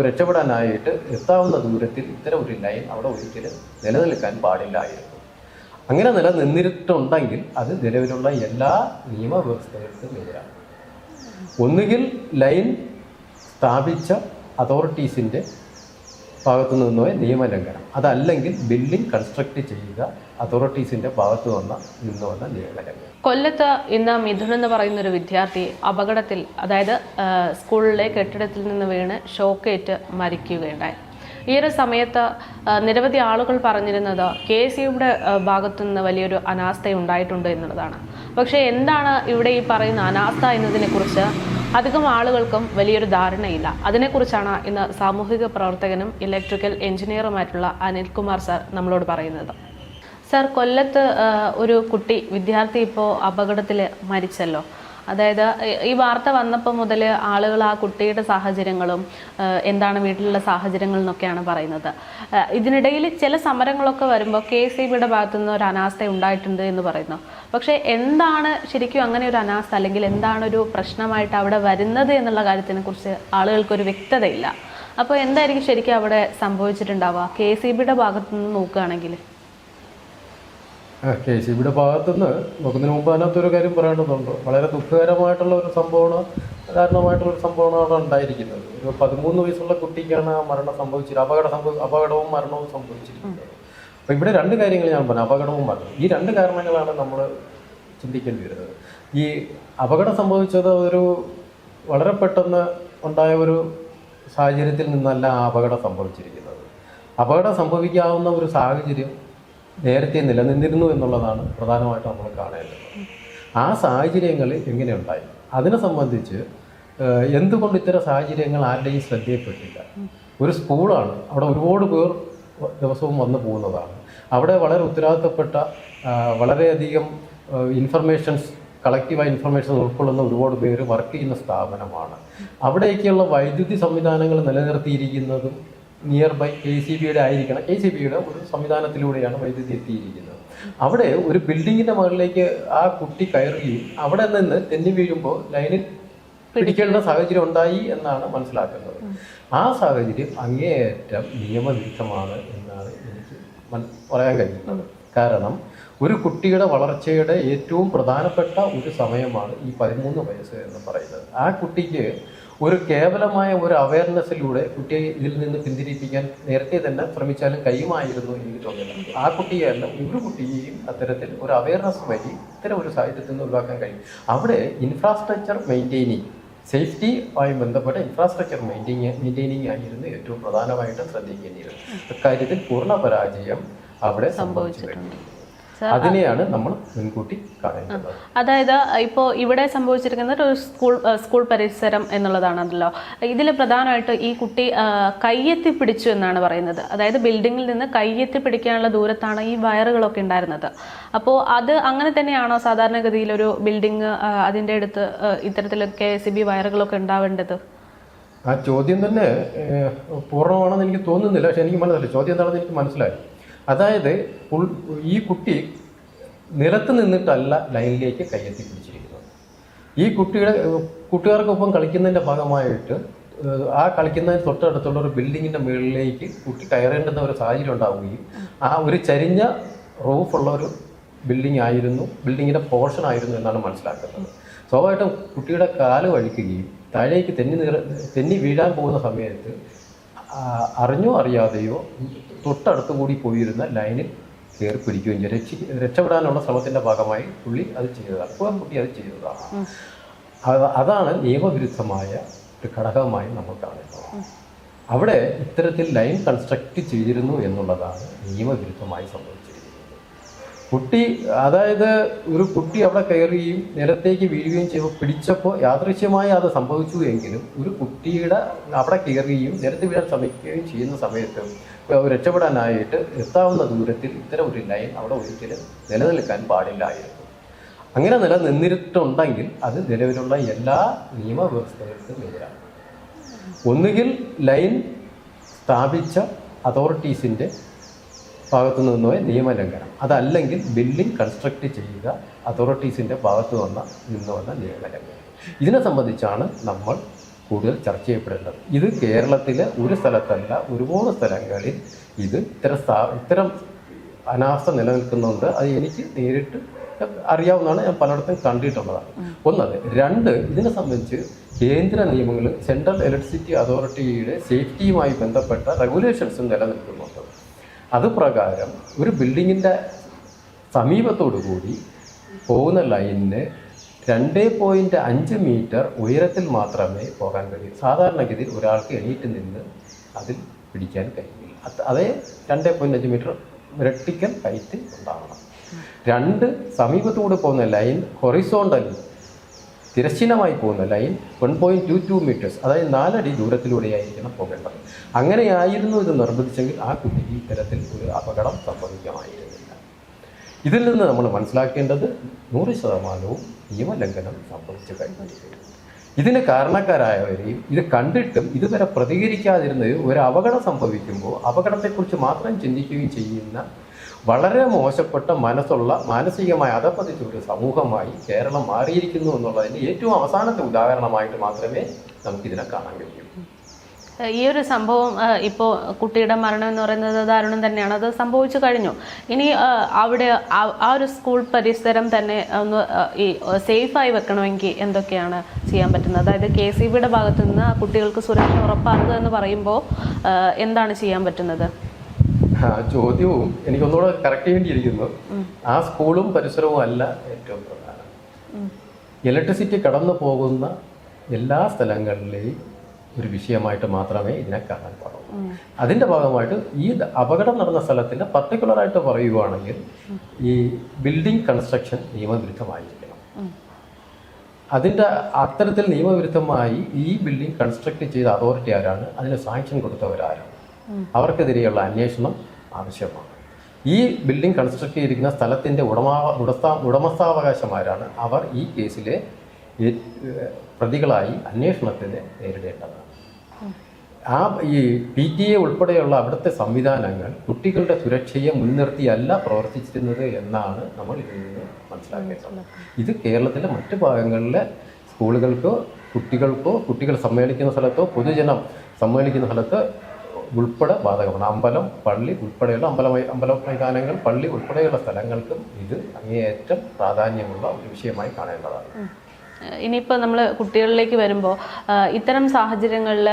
രക്ഷപ്പെടാനായിട്ട് എത്താവുന്ന ദൂരത്തിൽ ഇത്തരം ഒരു ലൈൻ അവിടെ ഒരിക്കലും നിലനിൽക്കാൻ പാടില്ലായിരുന്നു. അങ്ങനെ നിലനിന്നിട്ടുണ്ടെങ്കിൽ അത് നിലവിലുള്ള എല്ലാ നിയമവ്യവസ്ഥകൾക്കും എതിരാണ്. ഒന്നുകിൽ ലൈൻ സ്ഥാപിച്ച അതോറിറ്റീസിൻ്റെ ഭാഗത്തു നിന്നോ നിയമലംഘനം, അതല്ലെങ്കിൽ ബിൽഡിംഗ് കൺസ്ട്രക്ട് ചെയ്യുക അതോറിറ്റീസിൻ്റെ ഭാഗത്തു നിന്നു വന്ന നിയമലംഘനം. കൊല്ലത്ത് ഇന്ന് മിഥുൻ എന്ന് പറയുന്ന ഒരു വിദ്യാർത്ഥി അപകടത്തിൽ, അതായത് സ്കൂളിലെ കെട്ടിടത്തിൽ നിന്ന് വീണ് ഷോക്കേറ്റ് മരിക്കുകയുണ്ടായി. ഈ ഒരു സമയത്ത് നിരവധി ആളുകൾ പറഞ്ഞിരുന്നത് KSEBിയുടെ ഭാഗത്തു നിന്ന് വലിയൊരു അനാസ്ഥ ഉണ്ടായിട്ടുണ്ട് എന്നുള്ളതാണ്. പക്ഷേ എന്താണ് ഇവിടെ ഈ പറയുന്ന അനാസ്ഥ എന്നതിനെക്കുറിച്ച് അധികം ആളുകൾക്കും വലിയൊരു ധാരണയില്ല. അതിനെക്കുറിച്ചാണ് ഇന്ന് സാമൂഹിക പ്രവർത്തകനും ഇലക്ട്രിക്കൽ എഞ്ചിനീയറുമായിട്ടുള്ള അനിൽകുമാർ സാർ നമ്മളോട് പറയുന്നത്. സാർ, കൊല്ലത്ത് ഒരു വിദ്യാർത്ഥി ഇപ്പോൾ അപകടത്തിൽ മരിച്ചല്ലോ. അതായത് ഈ വാർത്ത വന്നപ്പോൾ മുതൽ ആളുകൾ ആ കുട്ടിയുടെ സാഹചര്യങ്ങളും എന്താണ് വീട്ടിലുള്ള സാഹചര്യങ്ങൾ എന്നൊക്കെയാണ് പറയുന്നത്. ഇതിനിടയിൽ ചില സമരങ്ങളൊക്കെ വരുമ്പോൾ KSEBിയുടെ ഭാഗത്തുനിന്ന് ഒരു അനാസ്ഥ ഉണ്ടായിട്ടുണ്ട് എന്ന് പറയുന്നു. പക്ഷേ എന്താണ് ശരിക്കും അങ്ങനെ ഒരു അനാസ്ഥ, അല്ലെങ്കിൽ എന്താണ് ഒരു പ്രശ്നമായിട്ട് അവിടെ വരുന്നത് എന്നുള്ള കാര്യത്തിനെ കുറിച്ച് ആളുകൾക്കൊരു വ്യക്തതയില്ല. അപ്പോൾ എന്തായിരിക്കും ശരിക്കും അവിടെ സംഭവിച്ചിട്ടുണ്ടാവുക KSEBിയുടെ ഭാഗത്തുനിന്ന് നോക്കുകയാണെങ്കിൽ? KSEBിയുടെ ഭാഗത്തുനിന്ന് നോക്കുന്നതിന് മുമ്പ് അതിനകത്തൊരു കാര്യം പറയേണ്ടതുണ്ട്. വളരെ ദുഃഖകരമായിട്ടുള്ള ഒരു സംഭവമാണ്, കാരണമായിട്ടുള്ളൊരു സംഭവമാണ് അവിടെ ഉണ്ടായിരിക്കുന്നത്. ഒരു 13 വയസ്സുള്ള കുട്ടിക്കാണ് ആ മരണം സംഭവിച്ചിരിക്കുന്നത്. അപകടവും മരണവും സംഭവിച്ചിരിക്കുന്നത്. അപ്പോൾ ഇവിടെ രണ്ട് കാര്യങ്ങൾ ഞാൻ പറഞ്ഞു, അപകടവും മരണവും. ഈ രണ്ട് കാരണങ്ങളാണ് നമ്മൾ ചിന്തിക്കേണ്ടി വരുന്നത്. ഈ അപകടം സംഭവിച്ചത് ഒരു വളരെ പെട്ടെന്ന് ഉണ്ടായ ഒരു സാഹചര്യത്തിൽ നിന്നല്ല ആ അപകടം സംഭവിച്ചിരിക്കുന്നത്. അപകടം സംഭവിക്കാവുന്ന ഒരു സാഹചര്യം നേരത്തെ നിലനിന്നിരുന്നു എന്നുള്ളതാണ് പ്രധാനമായിട്ട് നമ്മൾ കാണേണ്ടത്. ആ സാഹചര്യങ്ങൾ എങ്ങനെയുണ്ടായി, അതിനെ സംബന്ധിച്ച് എന്തുകൊണ്ട് ഇത്തരം സാഹചര്യങ്ങൾ ആരുടെയും ശ്രദ്ധയിൽപ്പെട്ടില്ല. ഒരു സ്കൂളാണ്, അവിടെ ഒരുപാട് പേർ ദിവസവും വന്നു പോകുന്നതാണ്. അവിടെ വളരെ ഉത്തരവാദിത്തപ്പെട്ട വളരെയധികം കളക്റ്റീവായ ഇൻഫർമേഷൻ ഉൾക്കൊള്ളുന്ന ഒരുപാട് പേര് വർക്ക് ചെയ്യുന്ന സ്ഥാപനമാണ്. അവിടേക്കുള്ള വൈദ്യുതി സംവിധാനങ്ങൾ നിലനിർത്തിയിരിക്കുന്നതും നിയർ ബൈ KSEBിയുടെ ആയിരിക്കണം. KSEBിയുടെ ഒരു സംവിധാനത്തിലൂടെയാണ് വൈദ്യുതി എത്തിയിരിക്കുന്നത്. അവിടെ ഒരു ബിൽഡിങ്ങിൻ്റെ മുകളിലേക്ക് ആ കുട്ടി കയറുകയും അവിടെ നിന്ന് തെന്നി വീഴുമ്പോൾ ലൈനിൽ പിടിക്കേണ്ട സാഹചര്യം ഉണ്ടായി എന്നാണ് മനസ്സിലാക്കുന്നത്. ആ സാഹചര്യം അങ്ങേയറ്റം നിയമവിരുദ്ധമാണ് എന്നാണ് എനിക്ക് പറയാൻ കഴിയുന്നത്. കാരണം ഒരു കുട്ടിയുടെ വളർച്ചയുടെ ഏറ്റവും പ്രധാനപ്പെട്ട ഒരു സമയമാണ് ഈ 13 വയസ്സ് എന്ന് പറയുന്നത്. ആ കുട്ടിക്ക് ഒരു കേവലമായ ഒരു അവയർനെസ്സിലൂടെ കുട്ടിയെ ഇതിൽ നിന്ന് പിന്തിരിപ്പിക്കാൻ നേരത്തെ തന്നെ ശ്രമിച്ചാലും കഴിയുമായിരുന്നു എനിക്ക് തോന്നുന്നു. ആ കുട്ടിയല്ല, ഒരു കുട്ടിയെയും അത്തരത്തിൽ ഒരു അവയർനെസ് വഴി ഇത്തരം ഒരു സാഹചര്യത്തിൽ നിന്ന് ഒഴിവാക്കാൻ കഴിയും. അവിടെ ഇൻഫ്രാസ്ട്രക്ചർ മെയിൻറ്റെയിനിങ്, സേഫ്റ്റിയുമായി ബന്ധപ്പെട്ട ഇൻഫ്രാസ്ട്രക്ചർ മെയിൻറ്റെയിനിങ് ആയിരുന്നു ഏറ്റവും പ്രധാനമായിട്ട് ശ്രദ്ധിക്കേണ്ടിയിരുന്നത്. അക്കാര്യത്തിൽ പൂർണ്ണ പരാജയം അവിടെ സംഭവിച്ചിട്ടുണ്ട്. അതിനെയാണ് നമ്മൾ മുൻകൂട്ടി കാണേണ്ടത്. അതായത് ഇപ്പോൾ ഇവിടെ സംഭവിച്ചിരിക്കുന്നത് ഒരു സ്കൂൾ പരിസരം എന്നുള്ളതാണല്ലോ. ഇതിൽ പ്രധാനമായിട്ട് ഈ കുട്ടി കയ്യെത്തി പിടിച്ചു എന്നാണ് പറയുന്നത്. അതായത് ബിൽഡിങ്ങിൽ നിന്ന് കയ്യെത്തി പിടിക്കാനുള്ള ദൂരത്താണ് ഈ വയറുകളൊക്കെ ഉണ്ടായിരുന്നത്. അപ്പോൾ അത് അങ്ങനെ തന്നെയാണോ സാധാരണഗതിയിൽ ഒരു ബിൽഡിങ് അതിൻ്റെ അടുത്ത് ഇത്തരത്തിൽ KSEB വയറുകളൊക്കെ ഉണ്ടാവേണ്ടത്? ആ ചോദ്യം തന്നെ പൂർണ്ണമാണെന്ന് എനിക്ക് തോന്നുന്നില്ല. പക്ഷെ എനിക്ക് മനസ്സിലായി ചോദ്യം എന്താണെന്ന് എനിക്ക് മനസ്സിലായി. അതായത് ഈ കുട്ടി നിലത്ത് നിന്നിട്ടല്ല ലൈനിലേക്ക് കയ്യെത്തി പിടിച്ചിരിക്കുന്നത്. ഈ കൂട്ടുകാർക്കൊപ്പം കളിക്കുന്നതിൻ്റെ ഭാഗമായിട്ട് ആ കളിക്കുന്നതിന് തൊട്ടടുത്തുള്ള ഒരു ബിൽഡിങ്ങിൻ്റെ മുകളിലേക്ക് കുട്ടി കയറേണ്ടുന്ന ഒരു സാഹചര്യം ഉണ്ടാവുകയും ആ ഒരു ചരിഞ്ഞ റൂഫുള്ള ഒരു ബിൽഡിങ്ങിൻ്റെ പോർഷൻ ആയിരുന്നു എന്നാണ് മനസ്സിലാക്കുന്നത്. സ്വാഭാവികമായിട്ടും കുട്ടിയുടെ കാല് വഴിക്കുകയും താഴേക്ക് തെന്നി വീഴാൻ പോകുന്ന സമയത്ത് അറിഞ്ഞോ അറിയാതെയോ തൊട്ടടുത്ത് കൂടി പോയിരുന്ന ലൈനിൽ കയറി പിടിക്കുകയും രക്ഷപ്പെടാനുള്ള ശ്രമത്തിൻ്റെ ഭാഗമായി കുട്ടി അത് ചെയ്തതാണ്. അതാണ് നിയമവിരുദ്ധമായ ഒരു ഘടകമായി നമ്മൾ കാണുന്നത്. അവിടെ ഇത്തരത്തിൽ ലൈൻ കൺസ്ട്രക്ട് ചെയ്തിരുന്നു എന്നുള്ളതാണ് നിയമവിരുദ്ധമായി സംഭവിച്ചിരിക്കുന്നത്. ഒരു കുട്ടി അവിടെ കയറുകയും നിലത്തേക്ക് വീഴുകയും ചെയ്യുമ്പോൾ പിടിച്ചപ്പോൾ യാദൃശ്യമായി അത് സംഭവിച്ചു എങ്കിലും ഒരു കുട്ടിയുടെ അവിടെ കയറുകയും നിലത്ത് വീഴാൻ ശ്രമിക്കുകയും ചെയ്യുന്ന സമയത്ത് രക്ഷപ്പെടാനായിട്ട് എത്താവുന്ന ദൂരത്തിൽ ഇത്തരം ഒരു ലൈൻ അവിടെ ഒരിക്കലും നിലനിൽക്കാൻ പാടില്ലായിരുന്നു. അങ്ങനെ നിലനിന്നിട്ടുണ്ടെങ്കിൽ അത് നിലവിലുള്ള എല്ലാ നിയമവ്യവസ്ഥകൾക്കും എതിരാണ്. ഒന്നുകിൽ ലൈൻ സ്ഥാപിച്ച അതോറിറ്റീസിൻ്റെ ഭാഗത്തു നിന്നോ നിയമലംഘനം, അതല്ലെങ്കിൽ ബിൽഡിംഗ് കൺസ്ട്രക്ട് ചെയ്യുക അതോറിറ്റീസിൻ്റെ ഭാഗത്തു നിന്നു വന്ന നിയമലംഘനം. ഇതിനെ സംബന്ധിച്ചാണ് നമ്മൾ കൂടുതൽ ചർച്ച ചെയ്യപ്പെടേണ്ടത്. ഇത് കേരളത്തിലെ ഒരു സ്ഥലത്തല്ല, ഒരുപാട് സ്ഥലങ്ങളിൽ ഇത്തരം അനാസ്ഥ നിലനിൽക്കുന്നുണ്ട്. അത് എനിക്ക് നേരിട്ട് അറിയാവുന്നതാണ്, ഞാൻ പലയിടത്തും കണ്ടിട്ടുള്ളതാണ്. ഒന്നത്. രണ്ട്, ഇതിനെ സംബന്ധിച്ച് കേന്ദ്ര നിയമങ്ങൾ, സെൻട്രൽ ഇലക്ട്രിസിറ്റി അതോറിറ്റിയുടെ സേഫ്റ്റിയുമായി ബന്ധപ്പെട്ട റെഗുലേഷൻസും നിലനിൽക്കുന്നുണ്ട്. അതുപ്രകാരം ഒരു ബിൽഡിങ്ങിൻ്റെ സമീപത്തോടു കൂടി പോകുന്ന ലൈനിന് 2.5 മീറ്റർ ഉയരത്തിൽ മാത്രമേ പോകാൻ കഴിയൂ. സാധാരണഗതിയിൽ ഒരാൾക്ക് എണീറ്റ് നിന്ന് അതിൽ പിടിക്കാൻ കഴിയില്ല. അതേ 2.5 മീറ്റർ വെർട്ടിക്കൽ ഹൈറ്റ് ഉണ്ടാവണം. രണ്ട്, സമീപത്തുകൂടി പോകുന്ന ലൈൻ ഹൊറിസോണ്ടലി തിരശ്ചീനമായി പോകുന്ന ലൈൻ 1.22 മീറ്റേഴ്സ്, അതായത് 4 അടി ദൂരത്തിലൂടെയായിരിക്കണം പോകേണ്ടത്. അങ്ങനെയായിരുന്നു ഇത് നിർബന്ധിച്ചെങ്കിൽ ആ കുട്ടിക്ക് ഇത്തരത്തിൽ ഒരു അപകടം സംഭവിക്കാമായിരുന്നില്ല. ഇതിൽ നിന്ന് നമ്മൾ മനസ്സിലാക്കേണ്ടത് 100% നിയമലംഘനം സംഭവിച്ചു കഴിഞ്ഞിരിക്കുന്നു. ഇതിന് കാരണക്കാരായവരെയും ഇത് കണ്ടിട്ടും ഇതുവരെ പ്രതികരിക്കാതിരുന്നവരും ഒരു അപകടം സംഭവിക്കുമ്പോൾ അപകടത്തെക്കുറിച്ച് മാത്രം ചിന്തിക്കുകയും ചെയ്യുന്ന വളരെ മോശപ്പെട്ട മനസ്സുള്ള, മാനസികമായി അധപ്പതിച്ച ഒരു സമൂഹമായി കേരളം മാറിയിരിക്കുന്നു എന്നുള്ളതിൻ്റെ ഏറ്റവും അവസാനത്തെ ഉദാഹരണമായിട്ട് മാത്രമേ നമുക്കിതിനെ കാണാൻ കഴിയൂ. ഈ ഒരു സംഭവം ഇപ്പോൾ കുട്ടിയുടെ മരണം എന്ന് പറയുന്നത് ദാരുണം തന്നെയാണ്. അത് സംഭവിച്ചു കഴിഞ്ഞു. ഇനി അവിടെ ആ ഒരു സ്കൂൾ പരിസരം തന്നെ ഒന്ന് ഈ സേഫായി വെക്കണമെങ്കിൽ എന്തൊക്കെയാണ് ചെയ്യാൻ പറ്റുന്നത്? അതായത് KCBയുടെ ഭാഗത്തു നിന്ന് കുട്ടികൾക്ക് സുരക്ഷ ഉറപ്പാക്കുക എന്ന് പറയുമ്പോൾ എന്താണ് ചെയ്യാൻ പറ്റുന്നത്? ചോദ്യവും എനിക്കൊന്നുകൂടെ കറക്റ്റ് ചെയ്യേണ്ടിയിരിക്കുന്നു. ആ സ്കൂളും പരിസരവും അല്ല ഏറ്റവും പ്രധാനം. ഇലക്ട്രിസിറ്റി കടന്നു പോകുന്ന എല്ലാ സ്ഥലങ്ങളിലെയും ഒരു വിഷയമായിട്ട് മാത്രമേ ഇതിനെ കാണാൻ പാടുള്ളൂ. അതിൻ്റെ ഭാഗമായിട്ട് ഈ അപകടം നടന്ന സ്ഥലത്തിൻ്റെ പർട്ടിക്കുലറായിട്ട് പറയുകയാണെങ്കിൽ ഈ ബിൽഡിംഗ് കൺസ്ട്രക്ഷൻ നിയമവിരുദ്ധമായിരിക്കണം. അതിൻ്റെ അത്തരത്തിൽ നിയമവിരുദ്ധമായി ഈ ബിൽഡിംഗ് കൺസ്ട്രക്ട് ചെയ്ത അതോറിറ്റി ആരാണ്, അതിന് സാങ്ഷൻ കൊടുത്തവരാരാണ്, അവർക്കെതിരെയുള്ള അന്വേഷണം ആവശ്യമാണ്. ഈ ബിൽഡിംഗ് കൺസ്ട്രക്ട് ചെയ്തിരിക്കുന്ന സ്ഥലത്തിൻ്റെ ഉടമസ്ഥാവകാശമാരാണ്, അവർ ഈ കേസിലെ പ്രതികളായി അന്വേഷണത്തിന് നേരിടേണ്ടതാണ്. ഈ PTA ഉൾപ്പെടെയുള്ള അവിടുത്തെ സംവിധാനങ്ങൾ കുട്ടികളുടെ സുരക്ഷയെ മുൻനിർത്തിയല്ല പ്രവർത്തിച്ചിരുന്നത് എന്നാണ് നമ്മൾ ഇതിൽ നിന്ന് മനസ്സിലാക്കേണ്ടത്. ഇത് കേരളത്തിലെ മറ്റു ഭാഗങ്ങളിലെ സ്കൂളുകൾക്കോ കുട്ടികൾ സമ്മേളിക്കുന്ന സ്ഥലത്തോ പൊതുജനം സമ്മേളിക്കുന്ന സ്ഥലത്ത് ഉൾപ്പെടെ ബാധകമാണ്. അമ്പലം, പള്ളി ഉൾപ്പെടെയുള്ള അമ്പല മൈതാനങ്ങൾ, പള്ളി ഉൾപ്പെടെയുള്ള സ്ഥലങ്ങൾക്കും ഇത് അങ്ങേയറ്റം പ്രാധാന്യമുള്ള ഒരു വിഷയമായി കാണേണ്ടതാണ്. ഇനിയിപ്പോൾ നമ്മൾ കുട്ടികളിലേക്ക് വരുമ്പോൾ ഇത്തരം സാഹചര്യങ്ങളിൽ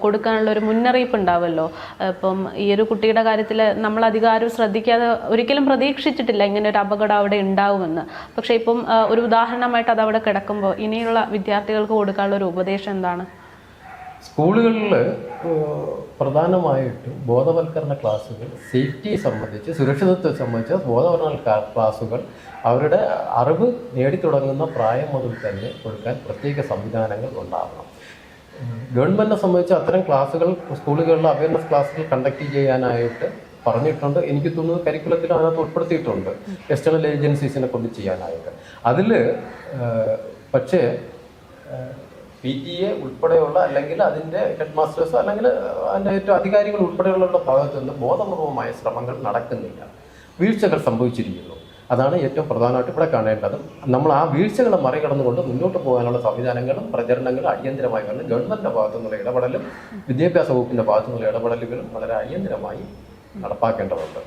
കൊടുക്കാനുള്ള ഒരു മുന്നറിയിപ്പ് ഉണ്ടാവുമല്ലോ. ഇപ്പം ഈ ഒരു കുട്ടിയുടെ കാര്യത്തിൽ നമ്മൾ അധികം ആരും ശ്രദ്ധിക്കാതെ, ഒരിക്കലും പ്രതീക്ഷിച്ചിട്ടില്ല ഇങ്ങനെ ഒരു അപകടം അവിടെ ഉണ്ടാവുമെന്ന്. പക്ഷേ ഇപ്പം ഒരു ഉദാഹരണമായിട്ട് അത് അവിടെ കിടക്കുമ്പോൾ ഇനിയുള്ള വിദ്യാർത്ഥികൾക്ക് കൊടുക്കാനുള്ള ഒരു ഉപദേശം എന്താണ്? സ്കൂളുകളിൽ പ്രധാനമായിട്ടും ബോധവൽക്കരണ ക്ലാസ്സുകൾ, സേഫ്റ്റിയെ സംബന്ധിച്ച്, സുരക്ഷിതത്വത്തെ സംബന്ധിച്ച് ബോധവൽക്കരണ ക്ലാസ്സുകൾ അവരുടെ അറിവ് നേടിത്തുടങ്ങുന്ന പ്രായം മുതൽ തന്നെ കൊടുക്കാൻ പ്രത്യേക സംവിധാനങ്ങൾ ഉണ്ടാകണം. ഗവൺമെൻറ്റിനെ സംബന്ധിച്ച് അത്തരം ക്ലാസ്സുകൾ സ്കൂളുകളിൽ അവയർനെസ് ക്ലാസ്സുകൾ കണ്ടക്ട് ചെയ്യാനായിട്ട് പറഞ്ഞിട്ടുണ്ട്. എനിക്ക് തോന്നുന്നു കരിക്കുലത്തിൽ അതിനകത്ത് ഉൾപ്പെടുത്തിയിട്ടുണ്ട്, എക്സ്റ്റേണൽ ഏജൻസീസിനെ കൊണ്ട് ചെയ്യാനായിട്ട്. അതിൽ പക്ഷേ PTA ഉൾപ്പെടെയുള്ള അല്ലെങ്കിൽ അതിൻ്റെ ഹെഡ് മാസ്റ്റേഴ്സ് അല്ലെങ്കിൽ അതിൻ്റെ ഏറ്റവും അധികാരികൾ ഉൾപ്പെടെയുള്ളവരുടെ ഭാഗത്തു നിന്ന് ബോധപൂർവമായ ശ്രമങ്ങൾ നടക്കുന്നില്ല. വീഴ്ചകൾ സംഭവിച്ചിരിക്കുന്നു. അതാണ് ഏറ്റവും പ്രധാനമായിട്ട് ഇവിടെ കാണേണ്ടത്. നമ്മൾ ആ വീഴ്ചകളെ മറികടന്നുകൊണ്ട് മുന്നോട്ട് പോകാനുള്ള സംവിധാനങ്ങളും പ്രചരണങ്ങളും അടിയന്തരമായി വരണം. ഗവൺമെൻറ്റിൻ്റെ ഭാഗത്തു നിന്നുള്ള ഇടപെടലും വിദ്യാഭ്യാസ വകുപ്പിൻ്റെ ഭാഗത്തു നിന്നുള്ള ഇടപെടലുകളും വളരെ അടിയന്തരമായി നടപ്പാക്കേണ്ടതുണ്ട്.